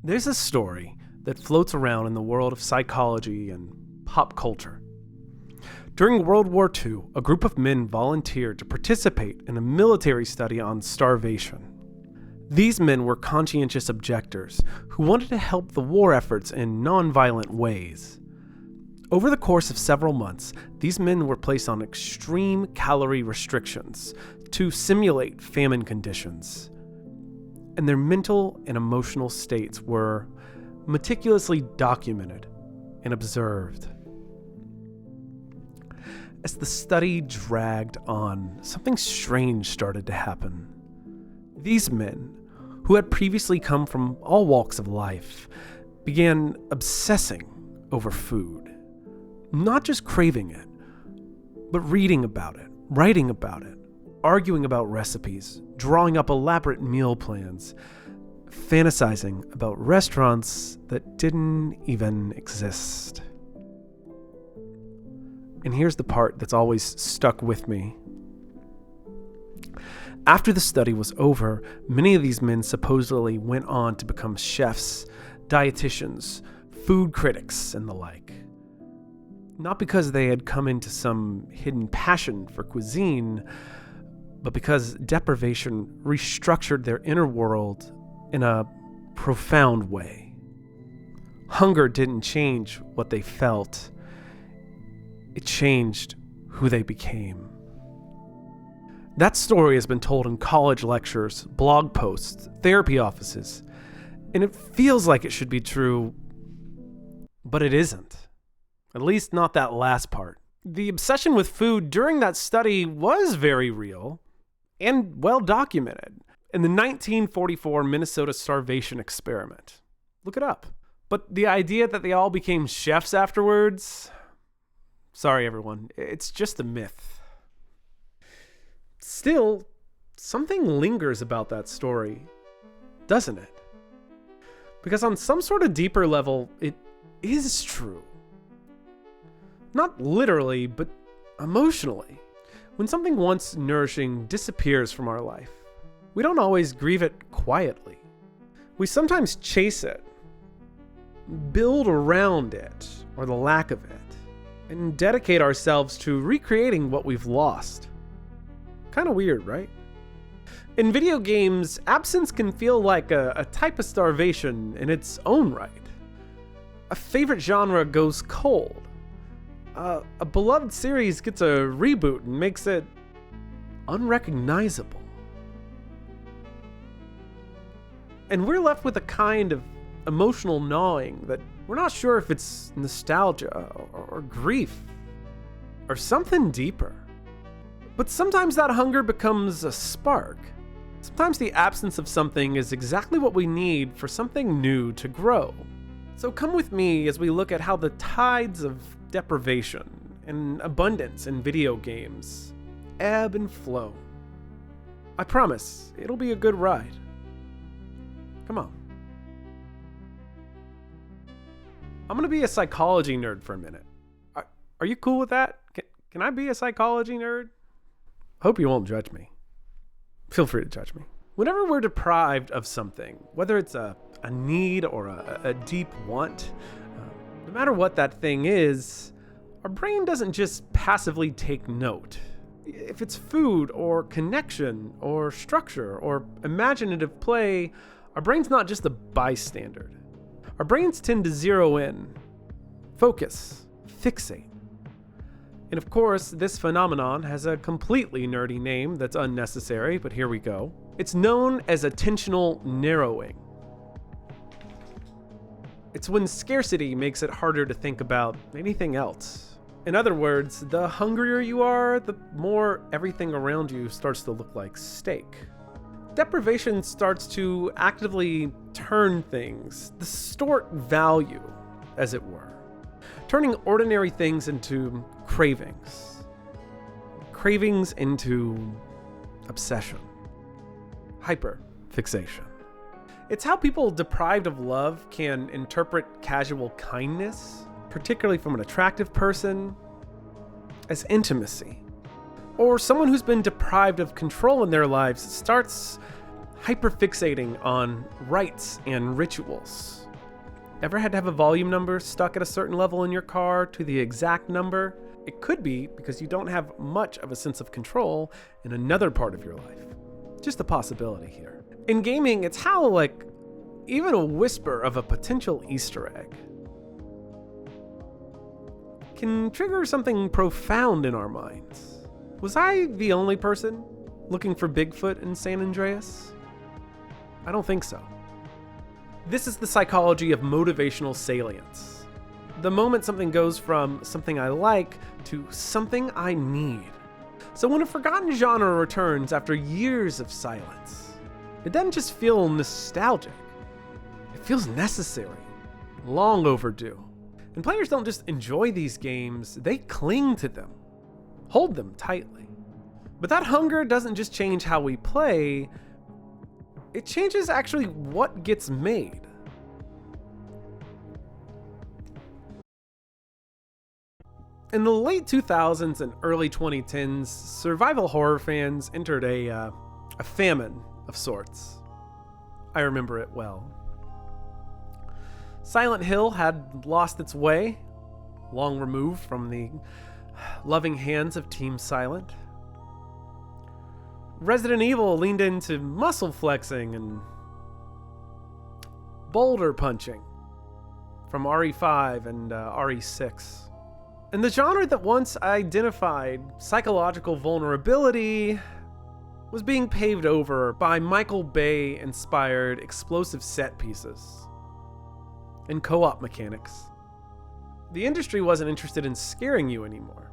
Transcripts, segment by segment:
There's a story that floats around in the world of psychology and pop culture. During World War II, a group of men volunteered to participate in a military study on starvation. These men were conscientious objectors who wanted to help the war efforts in non-violent ways. Over the course of several months, these men were placed on extreme calorie restrictions to simulate famine conditions. And their mental and emotional states were meticulously documented and observed. As the study dragged on, something strange started to happen. These men, who had previously come from all walks of life, began obsessing over food. Not just craving it, but reading about it, writing about it, arguing about recipes, drawing up elaborate meal plans, fantasizing about restaurants that didn't even exist. And here's the part that's always stuck with me. After the study was over, many of these men supposedly went on to become chefs, dietitians, food critics, and the like. Not because they had come into some hidden passion for cuisine, but because deprivation restructured their inner world in a profound way. Hunger didn't change what they felt. It changed who they became. That story has been told in college lectures, blog posts, therapy offices, and it feels like it should be true, but it isn't. At least not that last part. The obsession with food during that study was very real and well documented in the 1944 Minnesota starvation experiment. Look it up. But the idea that they all became chefs afterwards, sorry everyone, it's just a myth. Still, something lingers about that story, doesn't it? Because on some sort of deeper level, it is true. Not literally, but emotionally. When something once nourishing disappears from our life, we don't always grieve it quietly. We sometimes chase it, build around it, or the lack of it, and dedicate ourselves to recreating what we've lost. Kind of weird, right? In video games, absence can feel like a type of starvation in its own right. A favorite genre goes cold. A beloved series gets a reboot and makes it unrecognizable. And we're left with a kind of emotional gnawing that we're not sure if it's nostalgia or grief or something deeper. But sometimes that hunger becomes a spark. Sometimes the absence of something is exactly what we need for something new to grow. So come with me as we look at how the tides of deprivation and abundance in video games ebb and flow. I promise, it'll be a good ride. Come on. I'm gonna be a psychology nerd for a minute. Are you cool with that? Can I be a psychology nerd? Hope you won't judge me. Feel free to judge me. Whenever we're deprived of something, whether it's a need or a deep want, no matter what that thing is, our brain doesn't just passively take note. If it's food or connection or structure or imaginative play, our brain's not just a bystander. Our brains tend to zero in, focus, fixate. And of course, this phenomenon has a completely nerdy name that's unnecessary, but here we go. It's known as attentional narrowing. It's when scarcity makes it harder to think about anything else. In other words, the hungrier you are, the more everything around you starts to look like steak. Deprivation starts to actively turn things, distort value, as it were, turning ordinary things into cravings. Cravings into obsession. Hyperfixation. It's how people deprived of love can interpret casual kindness, particularly from an attractive person, as intimacy. Or someone who's been deprived of control in their lives starts hyperfixating on rites and rituals. Ever had to have a volume number stuck at a certain level in your car to the exact number? It could be because you don't have much of a sense of control in another part of your life. Just a possibility here. In gaming, it's how, even a whisper of a potential Easter egg can trigger something profound in our minds. Was I the only person looking for Bigfoot in San Andreas? I don't think so. This is the psychology of motivational salience. The moment something goes from something I like to something I need. So when a forgotten genre returns after years of silence, it doesn't just feel nostalgic. It feels necessary, long overdue. And players don't just enjoy these games, they cling to them, hold them tightly. But that hunger doesn't just change how we play, it changes actually what gets made. In the late 2000s and early 2010s, survival horror fans entered a famine of sorts. I remember it well. Silent Hill had lost its way, long removed from the loving hands of Team Silent. Resident Evil leaned into muscle flexing and boulder punching from RE5 and RE6. And the genre that once identified psychological vulnerability was being paved over by Michael Bay-inspired explosive set pieces and co-op mechanics. The industry wasn't interested in scaring you anymore.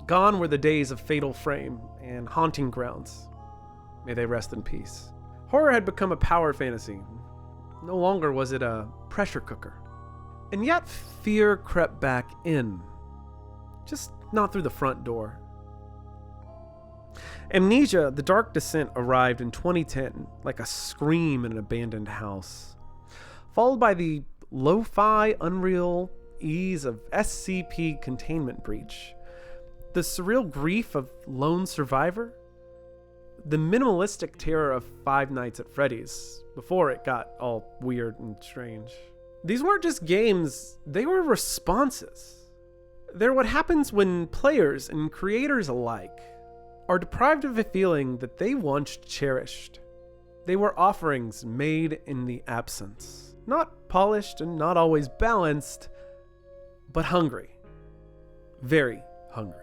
Gone were the days of Fatal Frame and Haunting Grounds. May they rest in peace. Horror had become a power fantasy. No longer was it a pressure cooker. And yet fear crept back in. Just not through the front door. Amnesia: The Dark Descent arrived in 2010 like a scream in an abandoned house, followed by the lo-fi unreal ease of SCP Containment Breach, the surreal grief of Lone Survivor, the minimalistic terror of Five Nights at Freddy's, before it got all weird and strange. These weren't just games, they were responses. They're what happens when players and creators alike are deprived of a feeling that they once cherished. They were offerings made in the absence. Not polished and not always balanced, but hungry. Very hungry.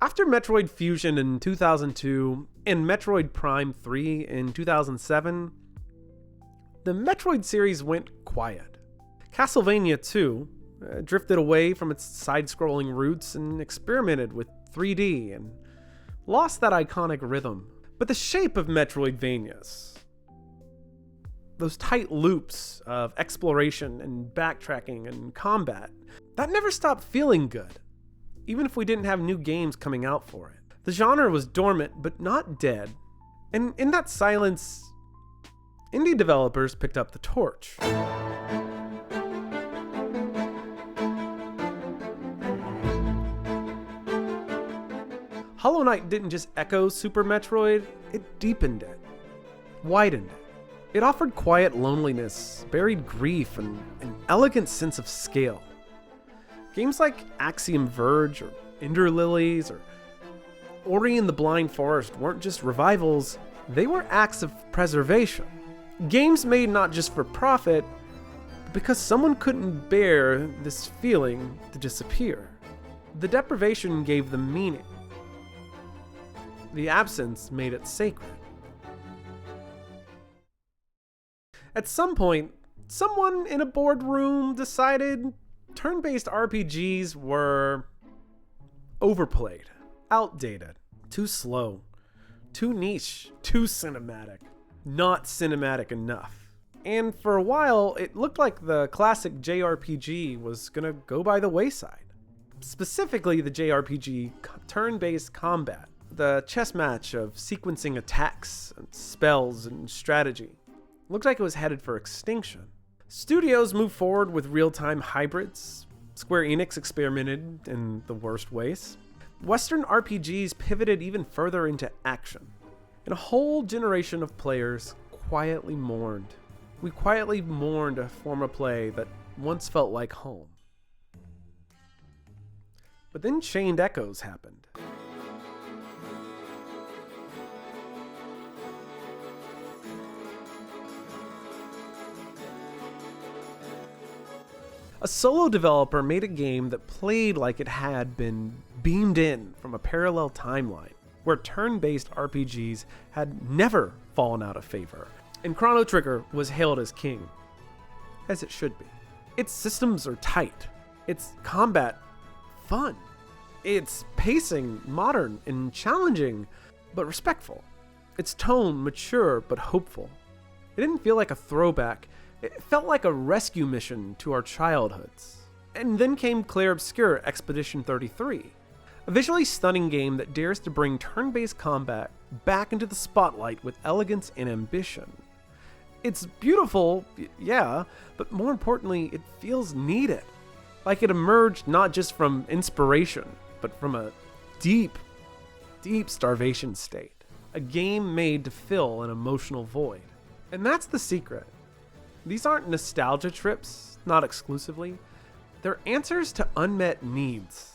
After Metroid Fusion in 2002 and Metroid Prime 3 in 2007, the Metroid series went quiet. Castlevania 2 drifted away from its side-scrolling roots and experimented with 3D and lost that iconic rhythm. But the shape of Metroidvanias, those tight loops of exploration and backtracking and combat, that never stopped feeling good, even if we didn't have new games coming out for it. The genre was dormant, but not dead. And in that silence, indie developers picked up the torch. Hollow Knight didn't just echo Super Metroid, it deepened it, widened it. It offered quiet loneliness, buried grief, and an elegant sense of scale. Games like Axiom Verge or Ender Lilies or Ori and the Blind Forest weren't just revivals, they were acts of preservation. Games made not just for profit, but because someone couldn't bear this feeling to disappear. The deprivation gave them meaning. The absence made it sacred. At some point, someone in a boardroom decided turn-based RPGs were overplayed, outdated, too slow, too niche, too cinematic, not cinematic enough. And for a while, it looked like the classic JRPG was gonna go by the wayside. Specifically, the JRPG turn-based combat, the chess match of sequencing attacks, and spells, and strategy. Looked like it was headed for extinction. Studios moved forward with real-time hybrids. Square Enix experimented in the worst ways. Western RPGs pivoted even further into action, and a whole generation of players quietly mourned. We quietly mourned a form of play that once felt like home. But then Chained Echoes happened. A solo developer made a game that played like it had been beamed in from a parallel timeline, where turn-based RPGs had never fallen out of favor, and Chrono Trigger was hailed as king. As it should be. Its systems are tight. Its combat, fun. Its pacing, modern and challenging, but respectful. Its tone, mature but hopeful. It didn't feel like a throwback. It felt like a rescue mission to our childhoods. And then came Clair Obscur Expedition 33, a visually stunning game that dares to bring turn-based combat back into the spotlight with elegance and ambition. It's beautiful, yeah, but more importantly, it feels needed. Like it emerged not just from inspiration, but from a deep, deep starvation state. A game made to fill an emotional void. And that's the secret. These aren't nostalgia trips, not exclusively. They're answers to unmet needs.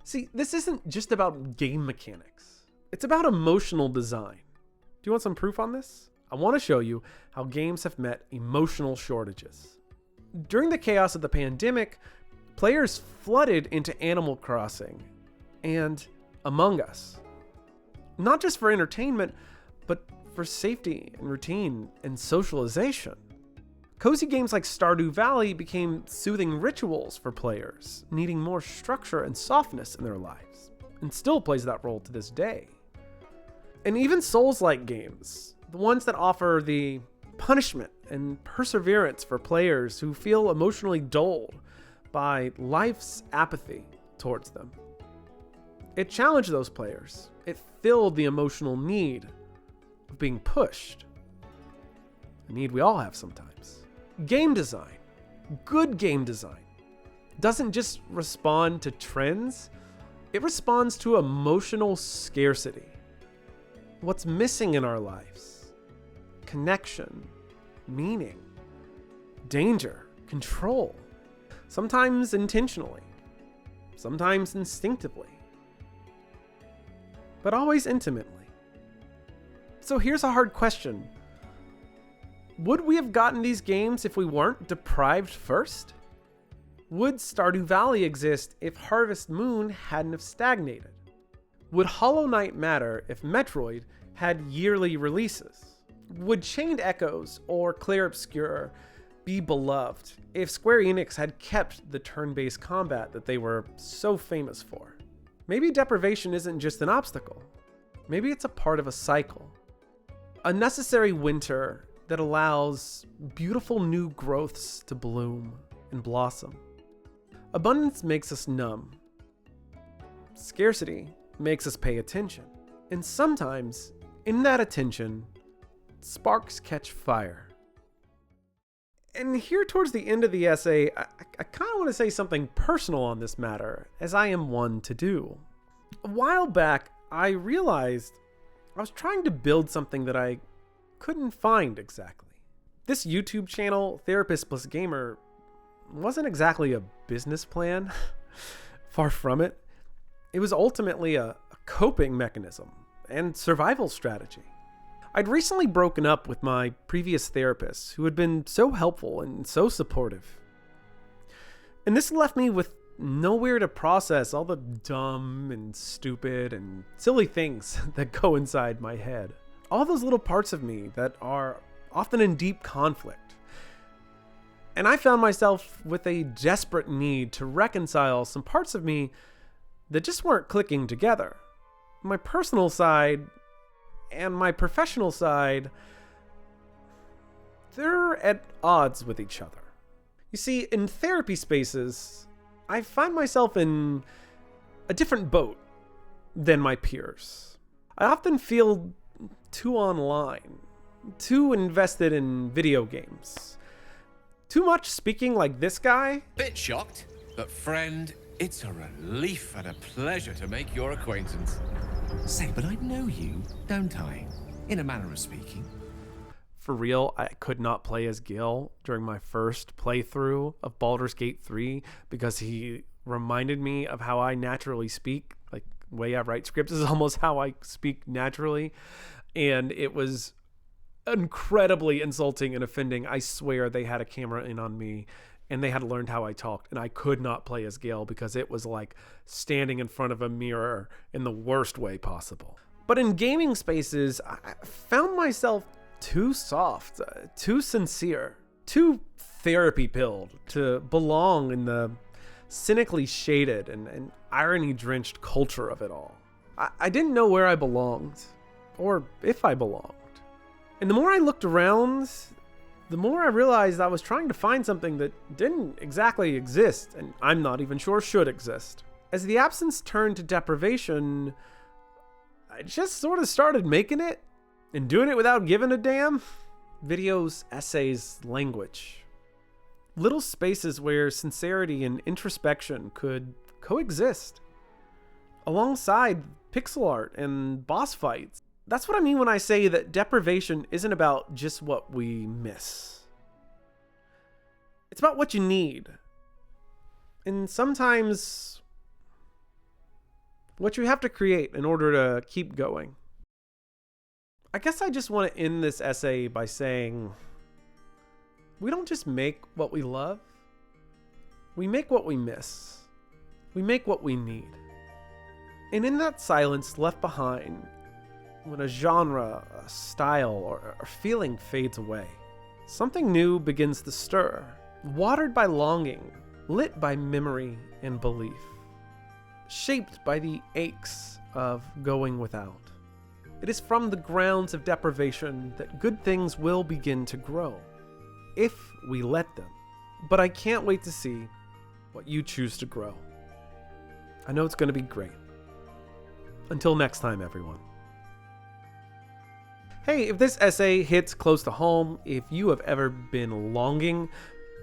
See, this isn't just about game mechanics. It's about emotional design. Do you want some proof on this? I want to show you how games have met emotional shortages. During the chaos of the pandemic, players flooded into Animal Crossing and Among Us. Not just for entertainment, but for safety and routine and socialization. Cozy games like Stardew Valley became soothing rituals for players, needing more structure and softness in their lives, and still plays that role to this day. And even Souls-like games, the ones that offer the punishment and perseverance for players who feel emotionally dulled by life's apathy towards them. It challenged those players. It filled the emotional need of being pushed. A need we all have sometimes. Game design, good game design, doesn't just respond to trends, it responds to emotional scarcity. What's missing in our lives? Connection, meaning, danger, control. Sometimes intentionally, sometimes instinctively, but always intimately. So here's a hard question. Would we have gotten these games if we weren't deprived first? Would Stardew Valley exist if Harvest Moon hadn't have stagnated? Would Hollow Knight matter if Metroid had yearly releases? Would Chained Echoes or Clair Obscur be beloved if Square Enix had kept the turn-based combat that they were so famous for? Maybe deprivation isn't just an obstacle. Maybe it's a part of a cycle. A necessary winter that allows beautiful new growths to bloom and blossom. Abundance makes us numb. Scarcity makes us pay attention. And sometimes, in that attention, sparks catch fire. And here towards the end of the essay, I kind of want to say something personal on this matter, as I am one to do. A while back, I realized I was trying to build something that I couldn't find exactly. This YouTube channel, Therapist Plus Gamer, wasn't exactly a business plan. Far from it. It was ultimately a coping mechanism and survival strategy. I'd recently broken up with my previous therapist, who had been so helpful and so supportive. And this left me with nowhere to process all the dumb and stupid and silly things that go inside my head. All those little parts of me that are often in deep conflict. And I found myself with a desperate need to reconcile some parts of me that just weren't clicking together. My personal side and my professional side, they're at odds with each other. You see, in therapy spaces, I find myself in a different boat than my peers. I often feel too online, too invested in video games, too much speaking like this guy. Bit shocked, but friend, It's a relief and a pleasure to make your acquaintance. Say, but I know you, don't I? In a manner of speaking. For real, I could not play as Gil during my first playthrough of Baldur's Gate 3 because he reminded me of how I naturally speak. Like, the way I write scripts is almost how I speak naturally. And it was incredibly insulting and offending. I swear they had a camera in on me and they had learned how I talked, and I could not play as Gil because it was like standing in front of a mirror in the worst way possible. But in gaming spaces, I found myself too soft, too sincere, too therapy-pilled to belong in the cynically shaded and irony-drenched culture of it all. I didn't know where I belonged, or if I belonged. And the more I looked around, the more I realized I was trying to find something that didn't exactly exist, and I'm not even sure should exist. As the absence turned to deprivation, I just sort of started making it and doing it without giving a damn. Videos, essays, language. Little spaces where sincerity and introspection could coexist. Alongside pixel art and boss fights. That's what I mean when I say that deprivation isn't about just what we miss. It's about what you need. And sometimes what you have to create in order to keep going. I guess I just want to end this essay by saying, we don't just make what we love. We make what we miss. We make what we need. And in that silence left behind, when a genre, a style, or feeling fades away, something new begins to stir, watered by longing, lit by memory and belief, shaped by the aches of going without. It is from the grounds of deprivation that good things will begin to grow, if we let them. But I can't wait to see what you choose to grow. I know it's going to be great. Until next time, everyone. Hey, if this essay hits close to home, if you have ever been longing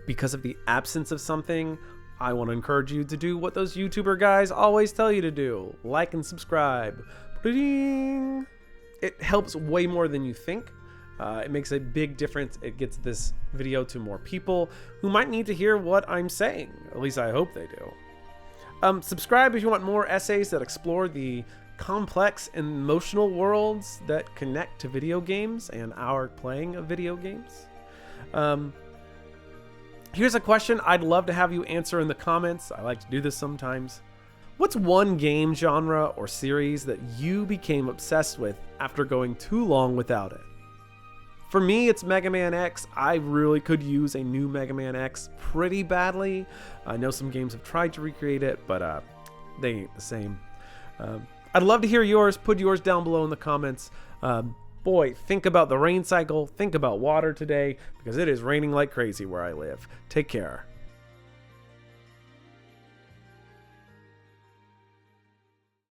because of the absence of something, I want to encourage you to do what those YouTuber guys always tell you to do. Like and subscribe. Ba-ding! It helps way more than you think. It makes a big difference. It gets this video to more people who might need to hear what I'm saying. At least I hope they do. Subscribe if you want more essays that explore the complex and emotional worlds that connect to video games and our playing of video games. Here's a question I'd love to have you answer in the comments. I like to do this sometimes. What's one game genre or series that you became obsessed with after going too long without it? For me, it's Mega Man X. I really could use a new Mega Man X pretty badly. I know some games have tried to recreate it, but they ain't the same. I'd love to hear yours. Put yours down below in the comments. Boy, think about the rain cycle. Think about water today, because it is raining like crazy where I live. Take care.